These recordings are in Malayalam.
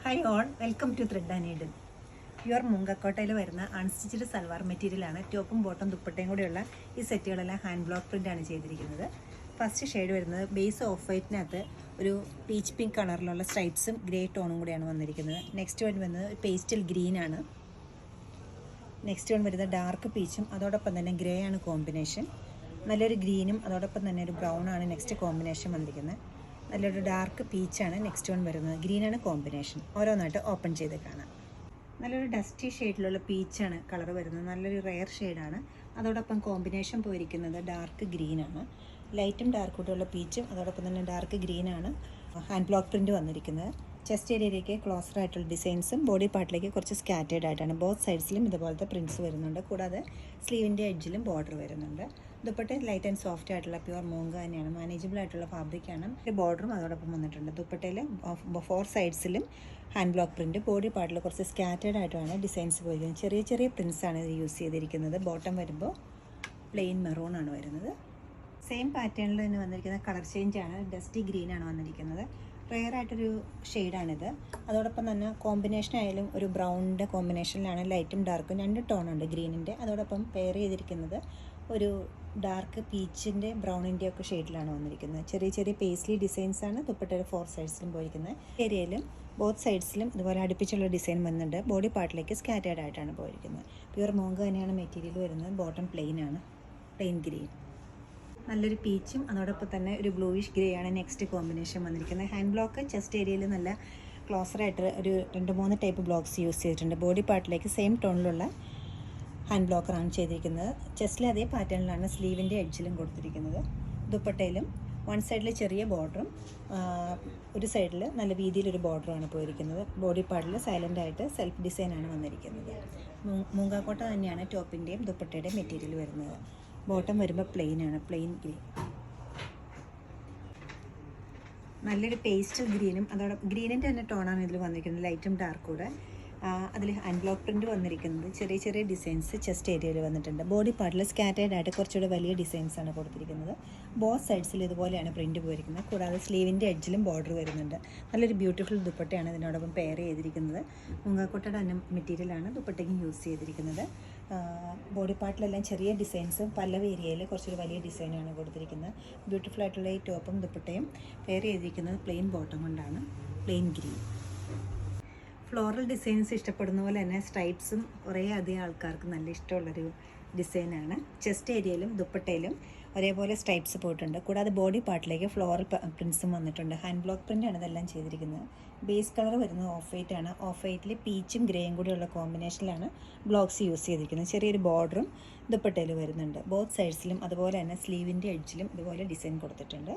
Hi all, welcome to thread and needle. Pure മുങ്കക്കോട്ടയിൽ വരുന്ന അൺസ്റ്റിച്ച്ഡ് സൽവാർ മെറ്റീരിയലാണ്. ടോപ്പും ബോട്ടും ദുപ്പട്ടയും കൂടെയുള്ള ഈ സെറ്റുകളെല്ലാം ഹാൻഡ് ബ്ലോക്ക് പ്രിൻ്റാണ് ചെയ്തിരിക്കുന്നത്. ഫസ്റ്റ് ഷെയ്ഡ് വരുന്നത് ബേസ് ഓഫ് വൈറ്റിനകത്ത് ഒരു പീച്ച് പിങ്ക് കളറിലുള്ള സ്ട്രൈപ്സും ഗ്രേ ടോണും കൂടെയാണ് വന്നിരിക്കുന്നത്. നെക്സ്റ്റ് വൺ വരുന്നത് പേസ്റ്റൽ ഗ്രീനാണ്. നെക്സ്റ്റ് വൺ വരുന്നത് ഡാർക്ക് പീച്ചും അതോടൊപ്പം തന്നെ ഗ്രേ ആണ് കോമ്പിനേഷൻ. നല്ലൊരു ഗ്രീനും അതോടൊപ്പം തന്നെ ഒരു ബ്രൗൺ ആണ് നെക്സ്റ്റ് കോമ്പിനേഷൻ വന്നിരിക്കുന്നത്. നല്ലൊരു ഡാർക്ക് പീച്ചാണ് നെക്സ്റ്റ് വൺ വരുന്നത്. ഗ്രീനാണ് കോമ്പിനേഷൻ. ഓരോന്നായിട്ട് ഓപ്പൺ ചെയ്ത് കാണാം. നല്ലൊരു ഡസ്റ്റി ഷെയ്ഡിലുള്ള പീച്ചാണ് കളർ വരുന്നത്. നല്ലൊരു റെയർ ഷെയ്ഡാണ്. അതോടൊപ്പം കോമ്പിനേഷൻ പോയിരിക്കുന്നത് ഡാർക്ക് ഗ്രീനാണ്. ലൈറ്റും ഡാർക്ക് കൂടെയുള്ള പീച്ചും അതോടൊപ്പം തന്നെ ഡാർക്ക് ഗ്രീനാണ് ഹാൻഡ് ബ്ലോക്ക് പ്രിൻ്റ് വന്നിരിക്കുന്നത്. ചെസ്റ്റ് ഏരിയയിലേക്ക് ക്ലോസർ ആയിട്ടുള്ള ഡിസൈൻസും ബോഡി പാർട്ടിലേക്ക് കുറച്ച് സ്കാറ്റേഡ് ആയിട്ടാണ്. ബോത്ത് സൈഡ്സിലും ഇതുപോലത്തെ പ്രിൻറ്റ്സ് വരുന്നുണ്ട്. കൂടാതെ സ്ലീവിൻ്റെ എഡ്ജിലും ബോർഡർ വരുന്നുണ്ട്. ദുപ്പട്ട ലൈറ്റ് ആൻഡ് സോഫ്റ്റ് ആയിട്ടുള്ള പ്യുവർ മൂങ്ക തന്നെയാണ്. മാനേജബിൾ ആയിട്ടുള്ള ഫാബ്രിക്കാണ്. ഒരു ബോർഡറും അതോടൊപ്പം വന്നിട്ടുണ്ട്. ദുപ്പട്ടയിൽ 4 സൈഡ്സിലും ഹാൻഡ് ബ്ലോക്ക് പ്രിൻറ്റ്. ബോഡി പാർട്ടിൽ കുറച്ച് സ്കാറ്റേഡ് ആയിട്ടാണ് ഡിസൈൻസ് പോയിരിക്കുന്നത്. ചെറിയ ചെറിയ പ്രിൻറ്റ്സാണ് ഇത് യൂസ് ചെയ്തിരിക്കുന്നത്. ബോട്ടം വരുമ്പോൾ പ്ലെയിൻ മെറൂൺ ആണ് വരുന്നത്. സെയിം പാറ്റേണിൽ തന്നെ വന്നിരിക്കുന്ന കളർ ചേഞ്ചാണ്. ഡസ്റ്റി ഗ്രീനാണ് വന്നിരിക്കുന്നത്. റെയർ ആയിട്ടൊരു ഷെയ്ഡാണിത്. അതോടൊപ്പം തന്നെ കോമ്പിനേഷൻ ആയാലും ഒരു ബ്രൗണിൻ്റെ കോമ്പിനേഷനിലാണ്. ലൈറ്റും ഡാർക്കും 2 ടോണുണ്ട് ഗ്രീനിൻ്റെ. അതോടൊപ്പം പെയർ ചെയ്തിരിക്കുന്നത് ഒരു ഡാർക്ക് പീച്ചിൻ്റെ ബ്രൗണിൻ്റെ ഒക്കെ ഷെയ്ഡിലാണ് വന്നിരിക്കുന്നത്. ചെറിയ ചെറിയ പേസ്ലി ഡിസൈൻസാണ് ദുപ്പട്ടയുടെ 4 സൈഡ്സിലും പോയിരിക്കുന്നത്. ഏരിയയിലും ബോത്ത് സൈഡ്സിലും ഇതുപോലെ അടുപ്പിച്ചുള്ള ഡിസൈൻ വന്നിട്ടുണ്ട്. ബോഡി പാർട്ടിലേക്ക് സ്കാറ്റേഡ് ആയിട്ടാണ് പോയിരിക്കുന്നത്. പ്യുവർ മൂങ്ക തന്നെയാണ് മെറ്റീരിയൽ വരുന്നത്. ബോട്ടം പ്ലെയിൻ ആണ്, പ്ലെയിൻ ഗ്രീൻ. നല്ലൊരു പീച്ചും അതോടൊപ്പം തന്നെ ഒരു ബ്ലൂയിഷ് ഗ്രേ ആണ് നെക്സ്റ്റ് കോമ്പിനേഷൻ വന്നിരിക്കുന്നത്. ഹാൻഡ് ബ്ലോക്ക് ചെസ്റ്റ് ഏരിയയിൽ നല്ല ക്ലോസറായിട്ട് ഒരു 2-3 ടൈപ്പ് ബ്ലോക്സ് യൂസ് ചെയ്തിട്ടുണ്ട്. ബോഡി പാർട്ടിലേക്ക് സെയിം ടോണിലുള്ള ഹാൻഡ് ബ്ലോക്കറാണ് ചെയ്തിരിക്കുന്നത്. ചെസ്റ്റിലെ അതേ പാറ്റേണിലാണ് സ്ലീവിൻ്റെ എഡ്ജിലും കൊടുത്തിരിക്കുന്നത്. ദുപ്പട്ടയിലും വൺ സൈഡിൽ ചെറിയ ബോർഡറും ഒരു സൈഡിൽ നല്ല വീതിയിലൊരു ബോർഡറുമാണ് പോയിരിക്കുന്നത്. ബോഡി പാർട്ടിൽ സൈലൻ്റ് ആയിട്ട് സെൽഫ് ഡിസൈനാണ് വന്നിരിക്കുന്നത്. മൂങ്കാക്കോട്ട തന്നെയാണ് ടോപ്പിൻ്റെയും ദുപ്പട്ടയുടെയും മെറ്റീരിയൽ വരുന്നത്. ബോട്ടം വരുമ്പോൾ പ്ലെയിൻ ആണ്, പ്ലെയിൻ ഗ്രീൻ. നല്ലൊരു പേസ്റ്റൽ ഗ്രീനും അതോടൊപ്പം ഗ്രീനിൻ്റെ തന്നെ ടോണാണ് ഇതിൽ വന്നിരിക്കുന്നത്. ലൈറ്റും ഡാർക്കും കൂടെ. അതിൽ ഹാൻഡ് ബ്ലോക്ക് പ്രിൻറ്റ് വന്നിരിക്കുന്നത്. ചെറിയ ചെറിയ ഡിസൈൻസ് ചെസ്റ്റ് ഏരിയയിൽ വന്നിട്ടുണ്ട്. ബോഡി പാർട്ടിൽ സ്കാറ്റേഡ് ആയിട്ട് കുറച്ചുകൂടെ വലിയ ഡിസൈൻസാണ് കൊടുത്തിരിക്കുന്നത്. ബോത്ത് സൈഡ്സിൽ ഇതുപോലെയാണ് പ്രിൻറ്റ് പോയിരിക്കുന്നത്. കൂടാതെ സ്ലീവിൻ്റെ എഡ്ജിലും ബോർഡർ വരുന്നുണ്ട്. നല്ലൊരു ബ്യൂട്ടിഫുൾ ദുപ്പട്ടയാണ് ഇതിനോടൊപ്പം പെയർ ചെയ്തിരിക്കുന്നത്. മുങ്കാക്കോട്ടയുടെ തന്നെ മെറ്റീരിയലാണ് ദുപ്പട്ടയ്ക്കും യൂസ് ചെയ്തിരിക്കുന്നത്. ബോഡി പാർട്ടിലെല്ലാം ചെറിയ ഡിസൈൻസും പല്ലവ് ഏരിയയിൽ കുറച്ചൊരു വലിയ ഡിസൈനാണ് കൊടുത്തിരിക്കുന്നത്. ബ്യൂട്ടിഫുൾ ആയിട്ടുള്ള ഈ ടോപ്പും ദുപ്പട്ടയും പെയർ ചെയ്തിരിക്കുന്നത് പ്ലെയിൻ ബോട്ടം കൊണ്ടാണ്, പ്ലെയിൻ ഗ്രീൻ. ഫ്ലോറൽ ഡിസൈൻസ് ഇഷ്ടപ്പെടുന്ന പോലെ തന്നെ സ്ട്രൈപ്സും കുറേ അധികം ആൾക്കാർക്ക് നല്ല ഇഷ്ടമുള്ളൊരു ഡിസൈനാണ്. ചെസ്റ്റ് ഏരിയയിലും ദുപ്പട്ടയിലും ഒരേപോലെ സ്ട്രൈപ്സ് പോയിട്ടുണ്ട്. കൂടാതെ ബോഡി പാർട്ടിലേക്ക് ഫ്ലോറൽ പ്രിൻസും വന്നിട്ടുണ്ട്. ഹാൻഡ് ബ്ലോക്ക് പ്രിൻ്റാണ് ഇതെല്ലാം ചെയ്തിരിക്കുന്നത്. ബേസ് കളർ വരുന്നത് ഓഫ് വൈറ്റ് ആണ്. ഓഫ് വൈറ്റിൽ പീച്ചും ഗ്രേയും കൂടിയുള്ള കോമ്പിനേഷനിലാണ് ബ്ലോക്സ് യൂസ് ചെയ്തിരിക്കുന്നത്. ചെറിയൊരു ബോർഡറും ദുപ്പട്ടയിൽ വരുന്നുണ്ട്. ബോത്ത് സൈഡ്സിലും അതുപോലെ തന്നെ സ്ലീവിൻ്റെ എഡ്ജിലും ഇതുപോലെ ഡിസൈൻ കൊടുത്തിട്ടുണ്ട്.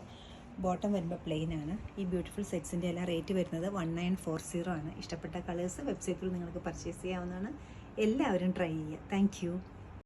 ബോട്ടം വരുമ്പോൾ പ്ലെയിൻ ആണ്. ഈ ബ്യൂട്ടിഫുൾ സെറ്റ്സിൻ്റെ എല്ലാം റേറ്റ് വരുന്നത് 1940 ആണ്. ഇഷ്ടപ്പെട്ട കളേഴ്സ് വെബ്സൈറ്റിൽ നിങ്ങൾക്ക് പർച്ചേസ് ചെയ്യാവുന്നതാണ്. എല്ലാവരും ട്രൈ ചെയ്യുക. താങ്ക്